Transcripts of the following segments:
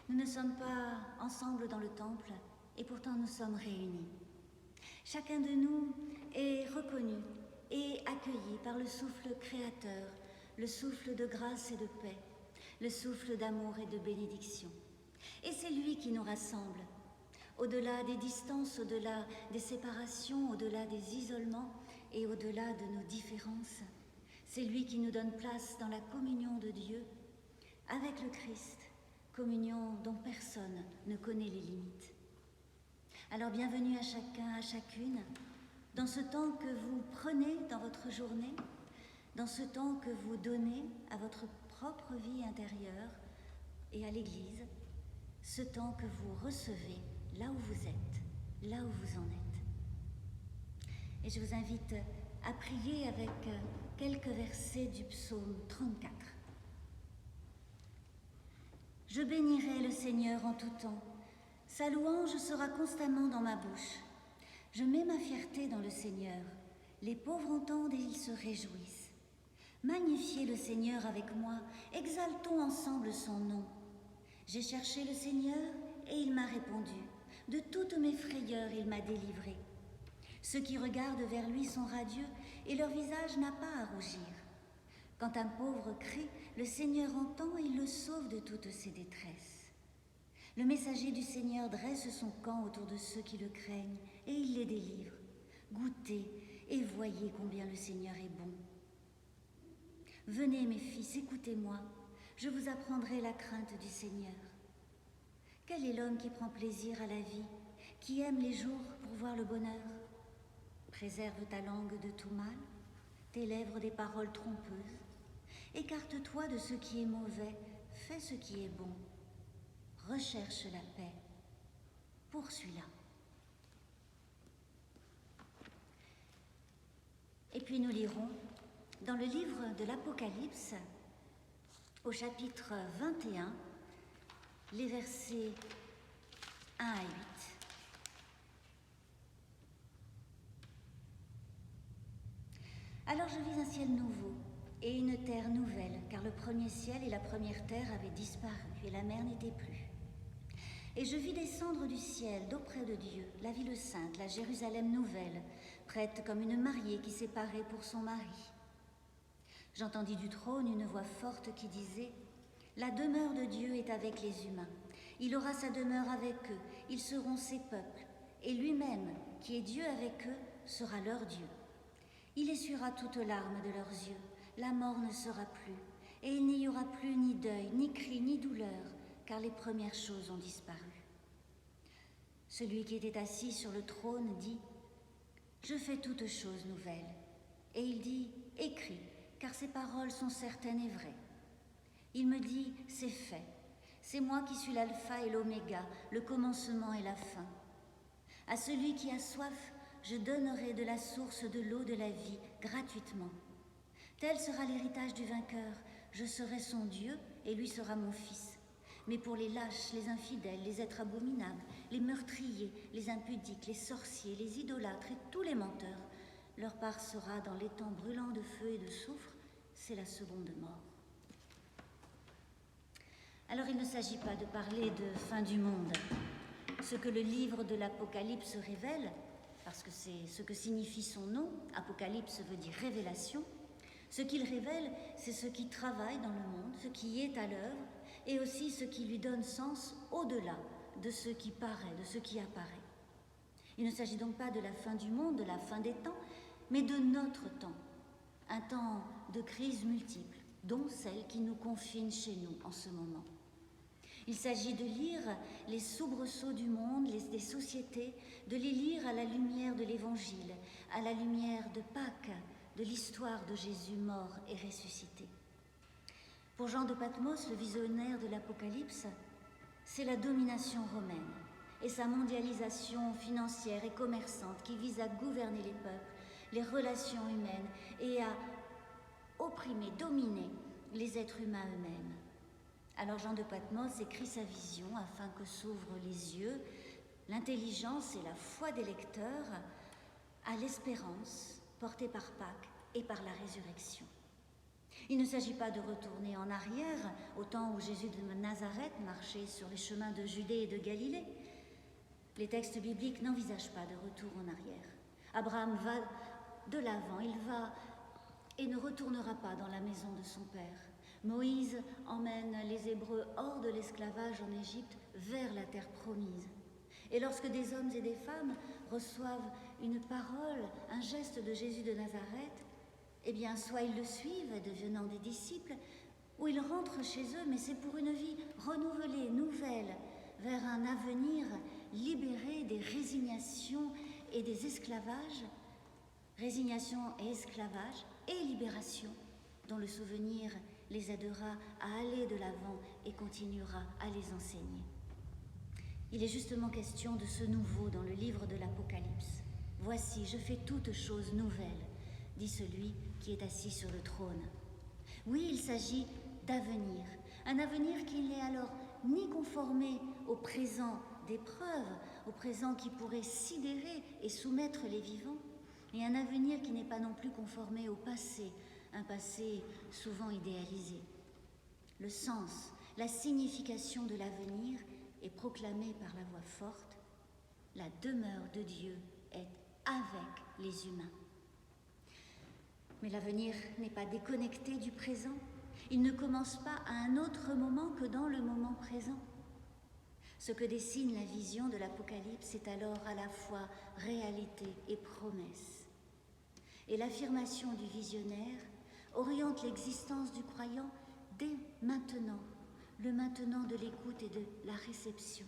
Nous ne sommes pas ensemble dans le temple et pourtant nous sommes réunis. Chacun de nous est reconnu et accueilli par le souffle créateur, le souffle de grâce et de paix, le souffle d'amour et de bénédiction. Et c'est lui qui nous rassemble. Au-delà des distances, au-delà des séparations, au-delà des isolements et au-delà de nos différences, c'est lui qui nous donne place dans la communion de Dieu avec le Christ, communion dont personne ne connaît les limites. Alors bienvenue à chacun, à chacune, dans ce temps que vous prenez dans votre journée, dans ce temps que vous donnez à votre propre vie intérieure et à l'Église, ce temps que vous recevez là où vous êtes, là où vous en êtes. Et je vous invite à prier avec quelques versets du psaume 34. Je bénirai le Seigneur en tout temps. Sa louange sera constamment dans ma bouche. Je mets ma fierté dans le Seigneur. Les pauvres entendent et ils se réjouissent. Magnifiez le Seigneur avec moi, exaltons ensemble son nom. J'ai cherché le Seigneur et il m'a répondu. De toutes mes frayeurs, il m'a délivré. Ceux qui regardent vers lui sont radieux et leur visage n'a pas à rougir. Quand un pauvre crie, le Seigneur entend et il le sauve de toutes ses détresses. Le messager du Seigneur dresse son camp autour de ceux qui le craignent et il les délivre. Goûtez et voyez combien le Seigneur est bon. Venez mes fils, écoutez-moi, je vous apprendrai la crainte du Seigneur. Quel est l'homme qui prend plaisir à la vie, qui aime les jours pour voir le bonheur? Préserve ta langue de tout mal, tes lèvres des paroles trompeuses. Écarte-toi de ce qui est mauvais, fais ce qui est bon. Recherche la paix, poursuis-la. Et puis nous lirons dans le livre de l'Apocalypse, au chapitre 21, les versets 1 à 8. Alors je vis un ciel nouveau et une terre nouvelle, car le premier ciel et la première terre avaient disparu et la mer n'était plus. Et je vis descendre du ciel, d'auprès de Dieu, la ville sainte, la Jérusalem nouvelle, prête comme une mariée qui s'est parée pour son mari. J'entendis du trône une voix forte qui disait « La demeure de Dieu est avec les humains. Il aura sa demeure avec eux, ils seront ses peuples, et lui-même, qui est Dieu avec eux, sera leur Dieu. Il essuiera toutes larmes de leurs yeux, la mort ne sera plus, et il n'y aura plus ni deuil, ni cri, ni douleur, car les premières choses ont disparu. » Celui qui était assis sur le trône dit « Je fais toutes choses nouvelles. » Et il dit « Écris, car ces paroles sont certaines et vraies. » Il me dit « C'est fait. C'est moi qui suis l'alpha et l'oméga, le commencement et la fin. À celui qui a soif, je donnerai de la source de l'eau de la vie gratuitement. Tel sera l'héritage du vainqueur. Je serai son Dieu et lui sera mon fils. Mais pour les lâches, les infidèles, les êtres abominables, les meurtriers, les impudiques, les sorciers, les idolâtres et tous les menteurs, leur part sera dans l'étang brûlant de feu et de soufre, c'est la seconde mort. Alors il ne s'agit pas de parler de fin du monde. Ce que le livre de l'Apocalypse révèle, parce que c'est ce que signifie son nom, Apocalypse veut dire révélation, ce qu'il révèle, c'est ce qui travaille dans le monde, ce qui est à l'œuvre, et aussi ce qui lui donne sens au-delà de ce qui paraît, de ce qui apparaît. Il ne s'agit donc pas de la fin du monde, de la fin des temps, mais de notre temps, un temps de crises multiples, dont celle qui nous confine chez nous en ce moment. Il s'agit de lire les soubresauts du monde, des sociétés, de les lire à la lumière de l'Évangile, à la lumière de Pâques, de l'histoire de Jésus mort et ressuscité. Pour Jean de Patmos, le visionnaire de l'Apocalypse, c'est la domination romaine et sa mondialisation financière et commerçante qui vise à gouverner les peuples, les relations humaines et à opprimer, dominer les êtres humains eux-mêmes. Alors Jean de Patmos écrit sa vision afin que s'ouvrent les yeux, l'intelligence et la foi des lecteurs à l'espérance portée par Pâques et par la résurrection. Il ne s'agit pas de retourner en arrière, au temps où Jésus de Nazareth marchait sur les chemins de Judée et de Galilée. Les textes bibliques n'envisagent pas de retour en arrière. Abraham va de l'avant, il va et ne retournera pas dans la maison de son père. Moïse emmène les Hébreux hors de l'esclavage en Égypte vers la terre promise. Et lorsque des hommes et des femmes reçoivent une parole, un geste de Jésus de Nazareth, eh bien, soit ils le suivent, devenant des disciples, ou ils rentrent chez eux, mais c'est pour une vie renouvelée, nouvelle, vers un avenir libéré des résignations et des esclavages, résignation et esclavage et libération, dont le souvenir les aidera à aller de l'avant et continuera à les enseigner. Il est justement question de ce nouveau dans le livre de l'Apocalypse. « Voici, je fais toutes choses nouvelles », dit celui qui est assis sur le trône. Oui, il s'agit d'avenir, un avenir qui n'est alors ni conformé au présent d'épreuves, au présent qui pourrait sidérer et soumettre les vivants, et un avenir qui n'est pas non plus conformé au passé, un passé souvent idéalisé. Le sens, la signification de l'avenir est proclamé par la voix forte. La demeure de Dieu est avec les humains. Mais l'avenir n'est pas déconnecté du présent. Il ne commence pas à un autre moment que dans le moment présent. Ce que dessine la vision de l'Apocalypse est alors à la fois réalité et promesse. Et l'affirmation du visionnaire oriente l'existence du croyant dès maintenant, le maintenant de l'écoute et de la réception.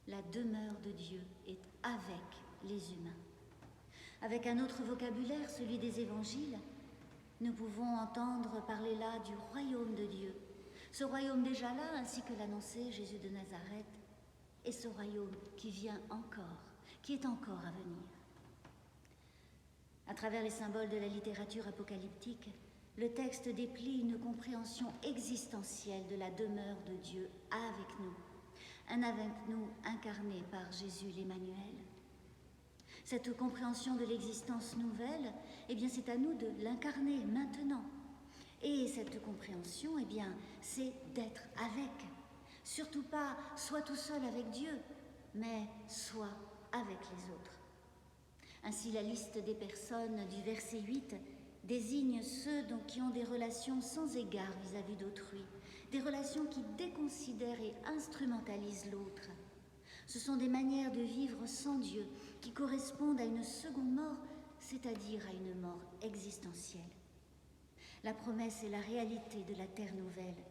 La demeure de Dieu est avec les humains. Avec un autre vocabulaire, celui des évangiles, nous pouvons entendre parler là du royaume de Dieu. Ce royaume déjà là, ainsi que l'annonçait Jésus de Nazareth, et ce royaume qui vient encore, qui est encore à venir. À travers les symboles de la littérature apocalyptique, le texte déplie une compréhension existentielle de la demeure de Dieu avec nous, un avec nous incarné par Jésus l'Emmanuel. Cette compréhension de l'existence nouvelle, eh bien, c'est à nous de l'incarner maintenant. Et cette compréhension, eh bien, c'est d'être avec. Surtout pas soit tout seul avec Dieu, mais soit avec les autres. Ainsi, la liste des personnes du verset 8 désigne ceux qui ont des relations sans égard vis-à-vis d'autrui, des relations qui déconsidèrent et instrumentalisent l'autre. Ce sont des manières de vivre sans Dieu qui correspondent à une seconde mort, c'est-à-dire à une mort existentielle. La promesse et la réalité de la terre nouvelle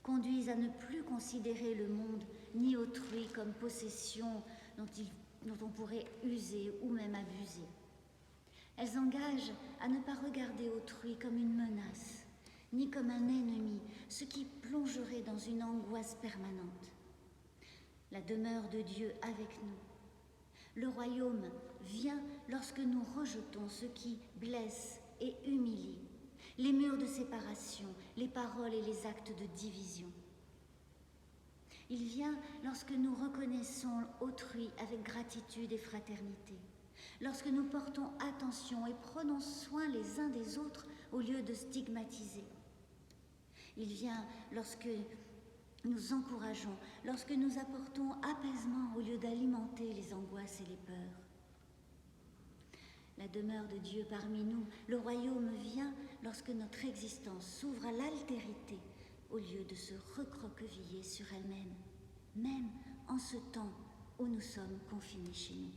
conduisent à ne plus considérer le monde ni autrui comme possession dont on pourrait user ou même abuser. Elles engagent à ne pas regarder autrui comme une menace, ni comme un ennemi, ce qui plongerait dans une angoisse permanente. La demeure de Dieu avec nous. Le royaume vient lorsque nous rejetons ce qui blesse et humilie, les murs de séparation, les paroles et les actes de division. Il vient lorsque nous reconnaissons autrui avec gratitude et fraternité, lorsque nous portons attention et prenons soin les uns des autres au lieu de stigmatiser. Il vient lorsque nous encourageons, lorsque nous apportons apaisement au lieu d'alimenter les angoisses et les peurs. La demeure de Dieu parmi nous, le royaume vient lorsque notre existence s'ouvre à l'altérité au lieu de se recroqueviller sur elle-même, même en ce temps où nous sommes confinés chez nous.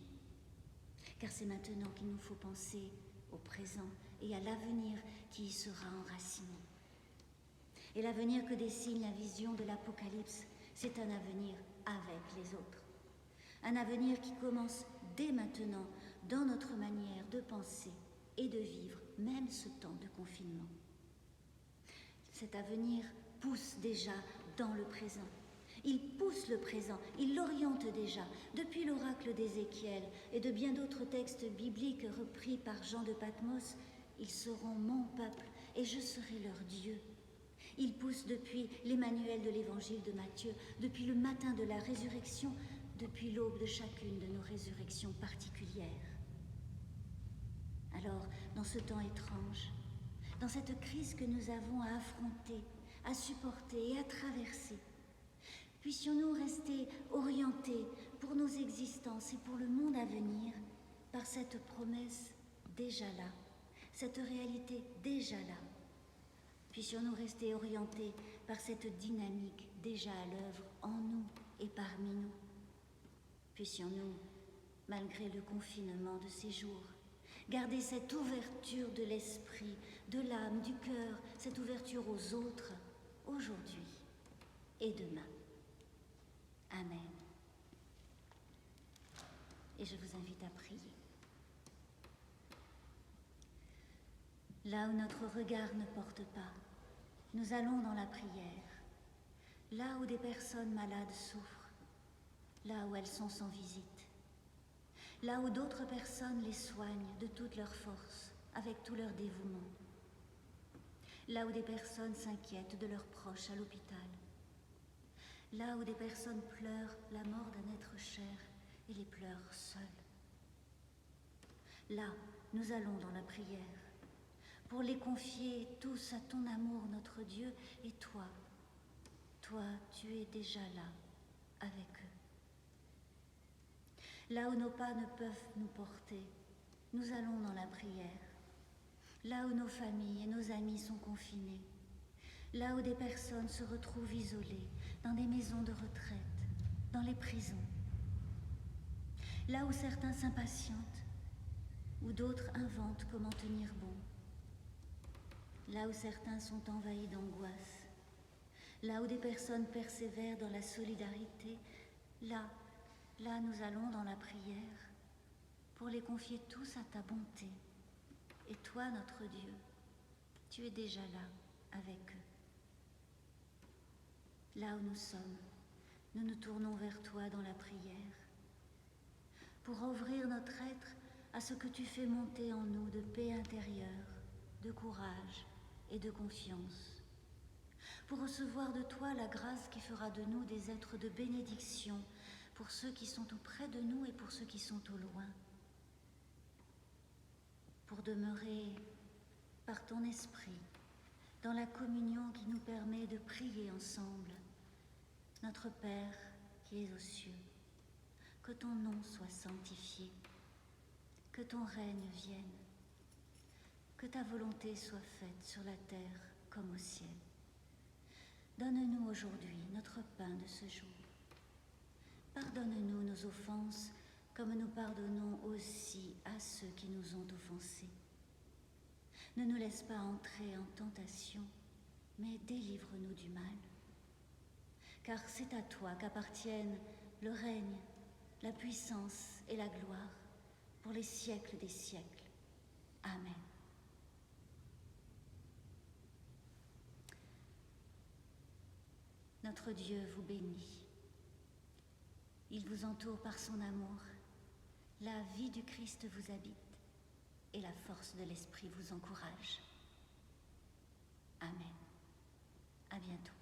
Car c'est maintenant qu'il nous faut penser au présent et à l'avenir qui y sera enraciné. Et l'avenir que dessine la vision de l'Apocalypse, c'est un avenir avec les autres. Un avenir qui commence dès maintenant dans notre manière de penser et de vivre, même ce temps de confinement. Cet avenir pousse déjà dans le présent. Il pousse le présent, il l'oriente déjà. Depuis l'oracle d'Ézéchiel et de bien d'autres textes bibliques repris par Jean de Patmos, ils seront mon peuple et je serai leur Dieu. Il pousse depuis l'Emmanuel de l'Évangile de Matthieu, depuis le matin de la résurrection, depuis l'aube de chacune de nos résurrections particulières. Alors, dans ce temps étrange, dans cette crise que nous avons à affronter, à supporter et à traverser. Puissions-nous rester orientés pour nos existences et pour le monde à venir par cette promesse déjà là, cette réalité déjà là. Puissions-nous rester orientés par cette dynamique déjà à l'œuvre en nous et parmi nous. Puissions-nous, malgré le confinement de ces jours, garder cette ouverture de l'esprit, de l'âme, du cœur, cette ouverture aux autres, aujourd'hui et demain. Amen. Et je vous invite à prier. Là où notre regard ne porte pas, nous allons dans la prière. Là où des personnes malades souffrent, là où elles sont sans visite, là où d'autres personnes les soignent de toute leur force, avec tout leur dévouement, là où des personnes s'inquiètent de leurs proches à l'hôpital, là où des personnes pleurent la mort d'un être cher et les pleurent seules. Là, nous allons dans la prière, pour les confier tous à ton amour, notre Dieu, et toi, tu es déjà là, avec eux. Là où nos pas ne peuvent nous porter, nous allons dans la prière. Là où nos familles et nos amis sont confinés, là où des personnes se retrouvent isolées, dans des maisons de retraite, dans les prisons, là où certains s'impatientent, où d'autres inventent comment tenir bon, là où certains sont envahis d'angoisse, là où des personnes persévèrent dans la solidarité, là nous allons dans la prière pour les confier tous à ta bonté. Et toi, notre Dieu, tu es déjà là avec eux. Là où nous sommes, nous nous tournons vers toi dans la prière pour ouvrir notre être à ce que tu fais monter en nous de paix intérieure, de courage et de confiance, pour recevoir de toi la grâce qui fera de nous des êtres de bénédiction pour ceux qui sont auprès de nous et pour ceux qui sont au loin, pour demeurer par ton esprit dans la communion qui nous permet de prier ensemble. Notre Père qui es aux cieux, que ton nom soit sanctifié, que ton règne vienne, que ta volonté soit faite sur la terre comme au ciel. Donne-nous aujourd'hui notre pain de ce jour. Pardonne-nous nos offenses comme nous pardonnons aussi à ceux qui nous ont offensés. Ne nous laisse pas entrer en tentation, mais délivre-nous du mal. Car c'est à toi qu'appartiennent le règne, la puissance et la gloire pour les siècles des siècles. Amen. Notre Dieu vous bénit. Il vous entoure par son amour. La vie du Christ vous habite et la force de l'Esprit vous encourage. Amen. À bientôt.